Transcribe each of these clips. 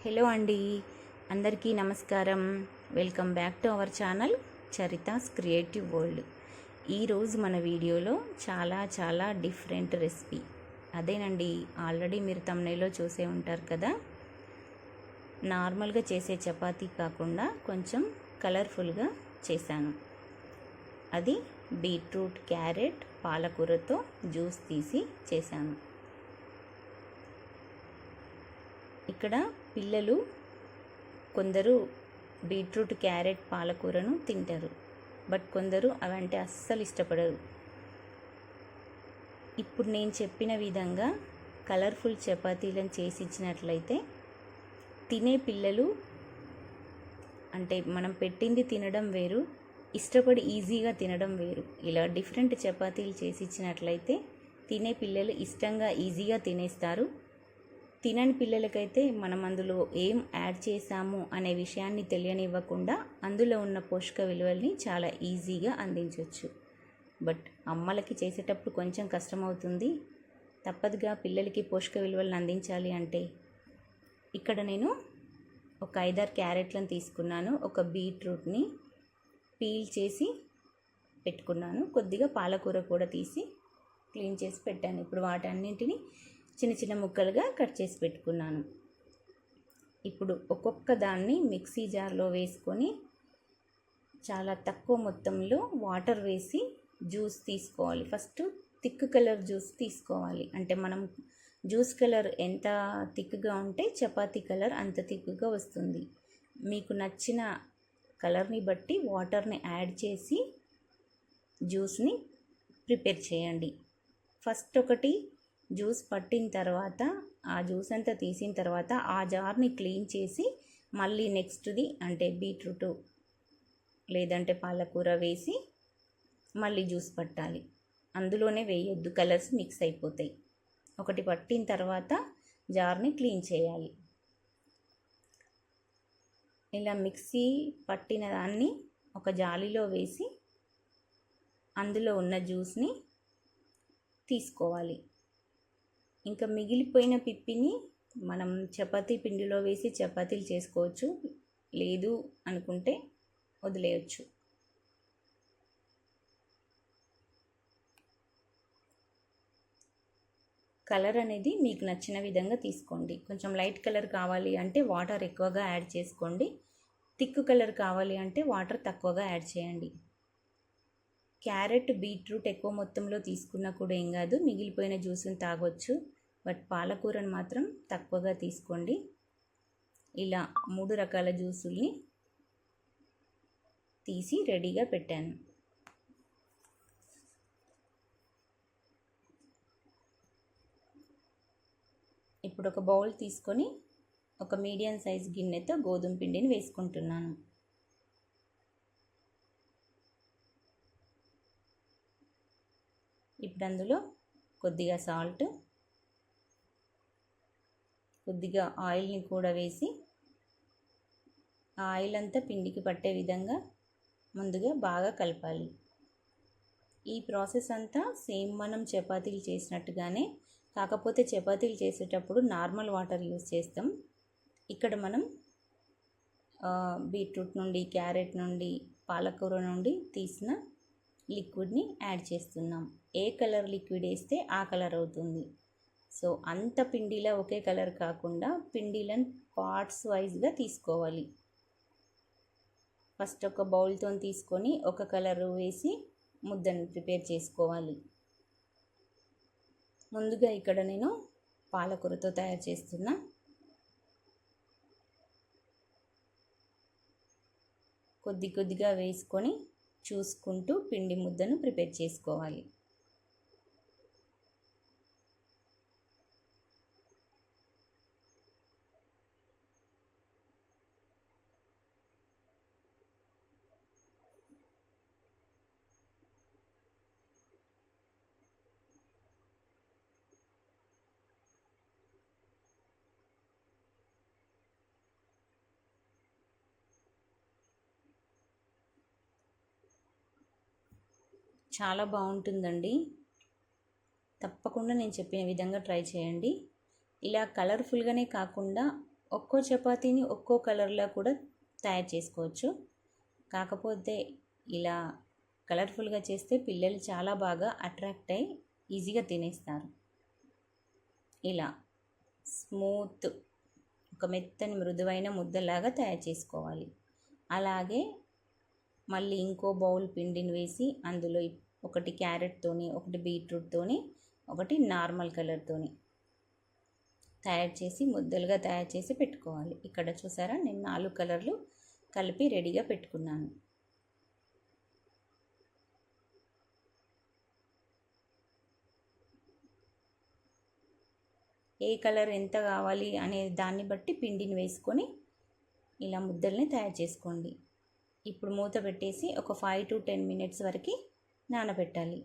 Hello అండి, అందరికీ నమస్కారం. Welcome back to our channel Charitha's creative world. ఈరోజు మన వీడియోలో చాలా డిఫరెంట్ రెసిపీ. అదేనండి, ఆల్రెడీ మీరు thumbnailలో చూసే ఉంటారు కదా. నార్మల్గా చేసే చపాతీ కాకుండా కొంచెం కలర్ఫుల్గా చేశాను. అది బీట్రూట్, క్యారెట్, పాలకూరతో జ్యూస్ తీసి చేశాను. ఇక్కడ పిల్లలు కొందరు బీట్రూట్, క్యారెట్, పాలకూరను తింటారు, బట్ కొందరు అవంటే అస్సలు ఇష్టపడరు. ఇప్పుడు నేను చెప్పిన విధంగా కలర్ఫుల్ చపాతీలను చేసి ఇచ్చినట్లయితే తినే పిల్లలు, అంటే మనం పెట్టింది తినడం వేరు, ఇష్టపడి ఈజీగా తినడం వేరు. ఇలా డిఫరెంట్ చపాతీలు చేసి ఇచ్చినట్లయితే తినే పిల్లలు ఇష్టంగా ఈజీగా తినేస్తారు. తినని పిల్లలకైతే మనం అందులో ఏం యాడ్ చేసాము అనే విషయాన్ని తెలియనివ్వకుండా అందులో ఉన్న పోషక విలువల్ని చాలా ఈజీగా అందించవచ్చు. బట్ అమ్మలకి చేసేటప్పుడు కొంచెం కష్టమవుతుంది, తప్పదుగా. పిల్లలకి పోషక విలువలను అందించాలి అంటే ఇక్కడ నేను ఒక 5-6 క్యారెట్లను తీసుకున్నాను, ఒక బీట్రూట్ని పీల్ చేసి పెట్టుకున్నాను, కొద్దిగా పాలకూర కూడా తీసి క్లీన్ చేసి పెట్టాను. ఇప్పుడు వాటన్నింటినీ చిన్న చిన్న ముక్కలుగా కట్ చేసి పెట్టుకున్నాను. ఇప్పుడు ఒక్కొక్క దాన్ని మిక్సీ జార్లో వేసుకొని చాలా తక్కువ మొత్తంలో వాటర్ వేసి జ్యూస్ తీసుకోవాలి. ఫస్ట్ థిక్ కలర్ జ్యూస్ తీసుకోవాలి. అంటే మనం జ్యూస్ కలర్ ఎంత థిక్గా ఉంటే చపాతీ కలర్ అంత థిక్గా వస్తుంది. మీకు నచ్చిన కలర్ని బట్టి వాటర్ని యాడ్ చేసి జ్యూస్ని ప్రిపేర్ చేయండి. ఫస్ట్ ఒకటి జ్యూస్ పట్టిన తర్వాత, ఆ జ్యూస్ అంతా తీసిన తర్వాత ఆ జార్ని క్లీన్ చేసి మళ్ళీ నెక్స్ట్ది అంటే బీట్రూట్ లేదంటే పాలకూర వేసి మళ్ళీ జ్యూస్ పట్టాలి. అందులోనే వేయొద్దు, కలర్స్ మిక్స్ అయిపోతాయి. ఒకటి పట్టిన తర్వాత జార్ని క్లీన్ చేయాలి. ఇలా మిక్సీ పట్టిన దాన్ని ఒక జాలీలో వేసి అందులో ఉన్న జ్యూస్ని తీసుకోవాలి. ఇంకా మిగిలిపోయిన పిప్పిని మనం చపాతీ పిండిలో వేసి చపాతీలు చేసుకోవచ్చు, లేదు అనుకుంటే వదిలేయచ్చు. కలర్ అనేది మీకు నచ్చిన విధంగా తీసుకోండి. కొంచెం లైట్ కలర్ కావాలి అంటే వాటర్ ఎక్కువగా యాడ్ చేసుకోండి, థిక్ కలర్ కావాలి అంటే వాటర్ తక్కువగా యాడ్ చేయండి. క్యారెట్, బీట్రూట్ ఎక్కువ మొత్తంలో తీసుకున్నా కూడా ఏం కాదు, మిగిలిపోయిన జ్యూస్ని తాగొచ్చు. బట్ పాలకూరను మాత్రం తక్కువగా తీసుకోండి. ఇలా 3 రకాల జ్యూసుల్ని తీసి రెడీగా పెట్టాను. ఇప్పుడు ఒక బౌల్ తీసుకొని ఒక మీడియం సైజ్ గిన్నెతో గోధుమ పిండిని వేసుకుంటున్నాను. ఇప్పుడు అందులో కొద్దిగా సాల్ట్, కొద్దిగా ఆయిల్ని కూడా వేసి ఆ ఆయిల్ అంతా పిండికి పట్టే విధంగా ముందుగా బాగా కలపాలి. ఈ ప్రాసెస్ అంతా సేమ్ మనం చపాతీలు చేసినట్టుగానే, కాకపోతే చపాతీలు చేసేటప్పుడు నార్మల్ వాటర్ యూస్ చేస్తాం. ఇక్కడ మనం బీట్రూట్ నుండి, క్యారెట్ నుండి, పాలకూర నుండి తీసిన లిక్విడ్ని యాడ్ చేస్తున్నాం. ఏ కలర్ లిక్విడ్ వేస్తే ఆ కలర్ అవుతుంది. సో అంత పిండిలా ఒకే కలర్ కాకుండా పిండిలను పార్ట్స్ వైజ్గా తీసుకోవాలి. ఫస్ట్ ఒక బౌల్తో తీసుకొని ఒక కలర్ వేసి ముద్దను ప్రిపేర్ చేసుకోవాలి. ముందుగా ఇక్కడ నేను పాలకూరతో తయారు చేస్తున్నా. కొద్దిగా వేసుకొని చూసుకుంటూ పిండి ముద్దను ప్రిపేర్ చేసుకోవాలి. చాలా బాగుంటుందండి. తప్పకుండా నేను చెప్పిన విధంగా ట్రై చేయండి. ఇలా కలర్ఫుల్గానే కాకుండా ఒక్కో చపాతీని ఒక్కో కలర్లో కూడా తయారు చేసుకోవచ్చు. కాకపోతే ఇలా కలర్ఫుల్గా చేస్తే పిల్లలు చాలా బాగా అట్రాక్ట్ అయ్యి ఈజీగా తినేస్తారు. ఇలా స్మూత్ ఒక మెత్తని మృదువైన ముద్దలాగా తయారు చేసుకోవాలి. అలాగే మళ్ళీ ఇంకో బౌల్ పిండిని వేసి అందులో ఒకటి క్యారెట్తోని, ఒకటి బీట్రూట్తోని, ఒకటి నార్మల్ కలర్తోని తయారు చేసి ముద్దలుగా తయారు చేసి పెట్టుకోవాలి. ఇక్కడ చూసారా, నేను 4 కలర్లు కలిపి రెడీగా పెట్టుకున్నాను. ఏ కలర్ ఎంత కావాలి అనే దాన్ని బట్టి పిండిని వేసుకొని ఇలా ముద్దల్ని తయారు చేసుకోండి. ఇప్పుడు మూత పెట్టేసి ఒక 5 to 10 minutes వరకు నానబెట్టాలి.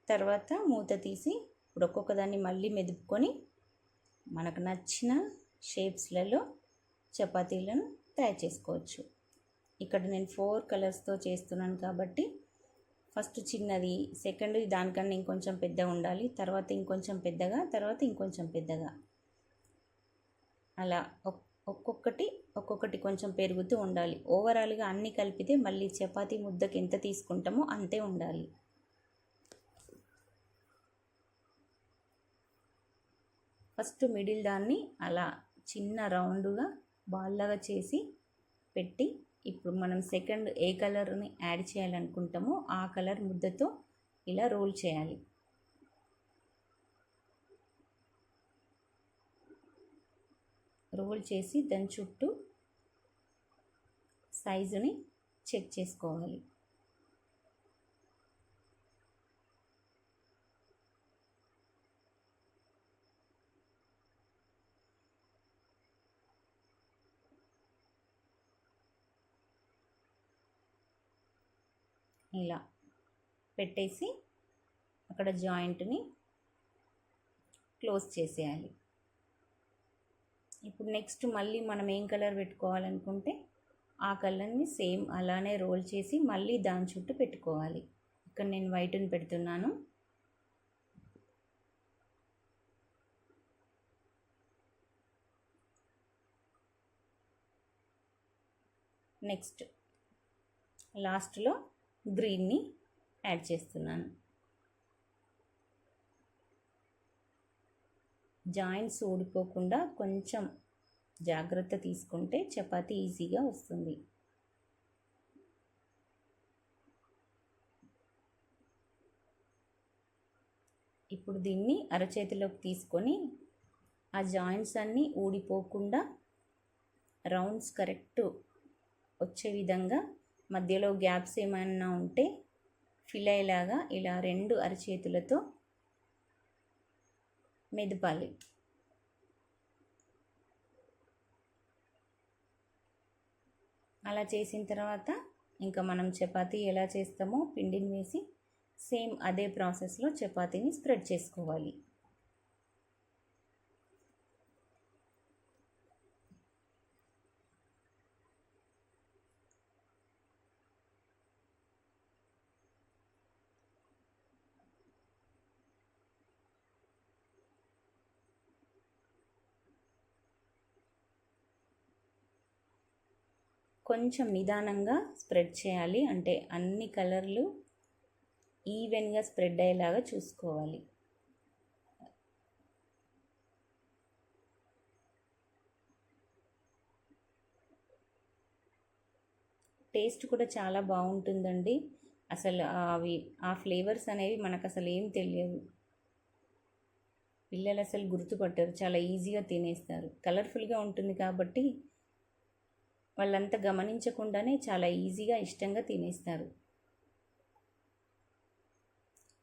తర్వాత మూత తీసి ఇప్పుడు ఒక్కొక్క దాన్ని మళ్ళీ మెదుపుకొని మనకు నచ్చిన షేప్స్లలో చపాతీలను తయారు చేసుకోవచ్చు. ఇక్కడ నేను 4 కలర్స్తో చేస్తున్నాను కాబట్టి ఫస్ట్ చిన్నది, సెకండ్ దానికన్నా ఇంకొంచెం పెద్దగా ఉండాలి, తర్వాత ఇంకొంచెం పెద్దగా, తర్వాత ఇంకొంచెం పెద్దగా, అలా ఒక్కొక్కటి కొంచెం పెరుగుతూ ఉండాలి. ఓవరాల్గా అన్నీ కలిపితే మళ్ళీ చపాతీ ముద్దకి ఎంత తీసుకుంటామో అంతే ఉండాలి. ఫస్ట్ మిడిల్ దాన్ని అలా చిన్న రౌండ్గా బాల్లాగా చేసి పెట్టి ఇప్పుడు మనం సెకండ్ ఏ కలర్ని యాడ్ చేయాలనుకుంటామో ఆ కలర్ ముద్దతో ఇలా రోల్ చేయాలి. రోల్ చేసి దాని చుట్టూ సైజుని చెక్ చేసుకోవాలి. ఇలా పెట్టేసి అక్కడ జాయింట్ని క్లోజ్ చేసేయాలి. ఇప్పుడు నెక్స్ట్ మళ్ళీ మనం ఏం కలర్ పెట్టుకోవాలనుకుంటే ఆ కలర్ని సేమ్ అలానే రోల్ చేసి మళ్ళీ దాని చుట్టూ పెట్టుకోవాలి. ఇక్కడ నేను వైట్ని పెడుతున్నాను. నెక్స్ట్ లాస్ట్లో గ్రీన్ని యాడ్ చేస్తున్నాను. జాయింట్స్ ఊడిపోకుండా కొంచెం జాగ్రత్త తీసుకుంటే చపాతీ ఈజీగా వస్తుంది. ఇప్పుడు దీన్ని అరచేతిలోకి తీసుకొని ఆ జాయింట్స్ అన్నీ ఊడిపోకుండా రౌండ్స్ కరెక్ట్ వచ్చే విధంగా మధ్యలో గ్యాప్స్ ఏమైనా ఉంటే ఫిల్ అయ్యేలాగా ఇలా 2 అరచేతులతో మెదపాలి. అలా చేసిన తర్వాత ఇంకా మనం చపాతీ ఎలా చేస్తామో పిండిని వేసి సేమ్ అదే ప్రాసెస్లో చపాతీని స్ప్రెడ్ చేసుకోవాలి. కొంచెం నిదానంగా స్ప్రెడ్ చేయాలి, అంటే అన్ని కలర్లు ఈవెన్గా స్ప్రెడ్ అయ్యేలాగా చూసుకోవాలి. టేస్ట్ కూడా చాలా బాగుంటుందండి. అసలు ఆ ఫ్లేవర్స్ అనేవి మనకు అసలు ఏం తెలియదు. పిల్లలు అసలు గుర్తుపట్టరు, చాలా ఈజీగా తినేస్తారు. కలర్ఫుల్గా ఉంటుంది కాబట్టి వాళ్ళంతా గమనించకుండానే చాలా ఈజీగా ఇష్టంగా తినేస్తారు.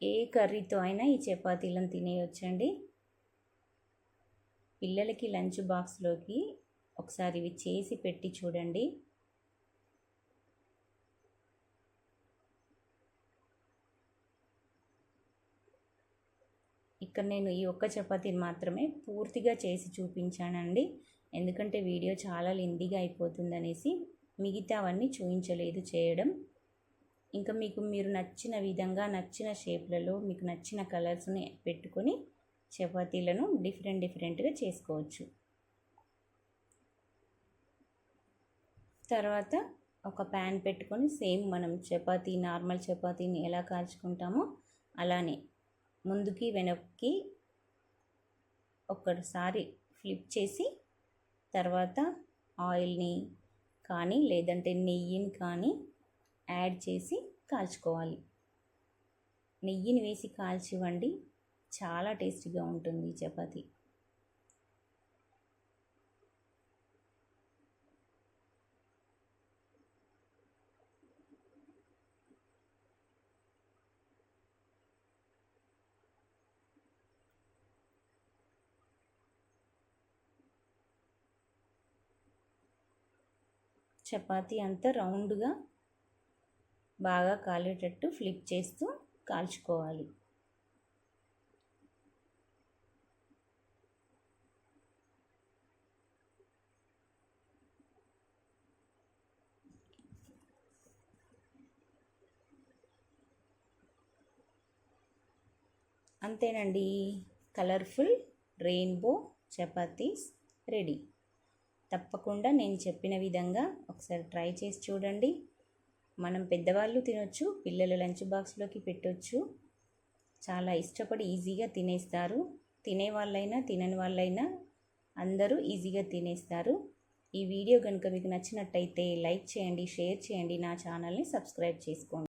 ఏ కర్రీతో అయినా ఈ చపాతీలను తినేయొచ్చండి. పిల్లలకి లంచ్ బాక్స్లోకి ఒకసారి ఇవి చేసి పెట్టి చూడండి. ఇక్కడ నేను ఈ ఒక్క చపాతీని మాత్రమే పూర్తిగా చేసి చూపించానండి, ఎందుకంటే వీడియో చాలా లెంతీగా అయిపోతుందనేసి మిగతావన్నీ చూపించలేదు చేయడం. ఇంకా మీరు నచ్చిన విధంగా నచ్చిన షేప్లలో మీకు నచ్చిన కలర్స్ని పెట్టుకొని చపాతీలను డిఫరెంట్గా చేసుకోవచ్చు. తర్వాత ఒక ప్యాన్ పెట్టుకొని సేమ్ మనం నార్మల్ చపాతీని ఎలా కాల్చుకుంటామో అలానే ముందుకి వెనక్కి ఒక్కసారి ఫ్లిప్ చేసి తర్వాత ఆయిల్ని కానీ లేదంటే నెయ్యిని కానీ యాడ్ చేసి కాల్చుకోవాలి. నెయ్యిని వేసి కాల్చివ్వండి, చాలా టేస్టీగా ఉంటుంది ఈ చపాతీ. చపాతీ అంతా రౌండ్గా బాగా కాలేటట్టు ఫ్లిప్ చేస్తూ కాల్చుకోవాలి. అంతేనండి, కలర్ఫుల్ రెయిన్బో చపాతీస్ రెడీ. తప్పకుండా నేను చెప్పిన విధంగా ఒకసారి ట్రై చేసి చూడండి. మనం పెద్దవాళ్ళు తినొచ్చు, పిల్లల లంచ్ బాక్స్లోకి పెట్టొచ్చు. చాలా ఇష్టపడి ఈజీగా తినేస్తారు. తినే వాళ్ళైనా తినని వాళ్ళైనా అందరూ ఈజీగా తినేస్తారు. ఈ వీడియో కనుక మీకు నచ్చినట్టయితే లైక్ చేయండి, షేర్ చేయండి, నా ఛానల్ని సబ్స్క్రైబ్ చేసుకోండి.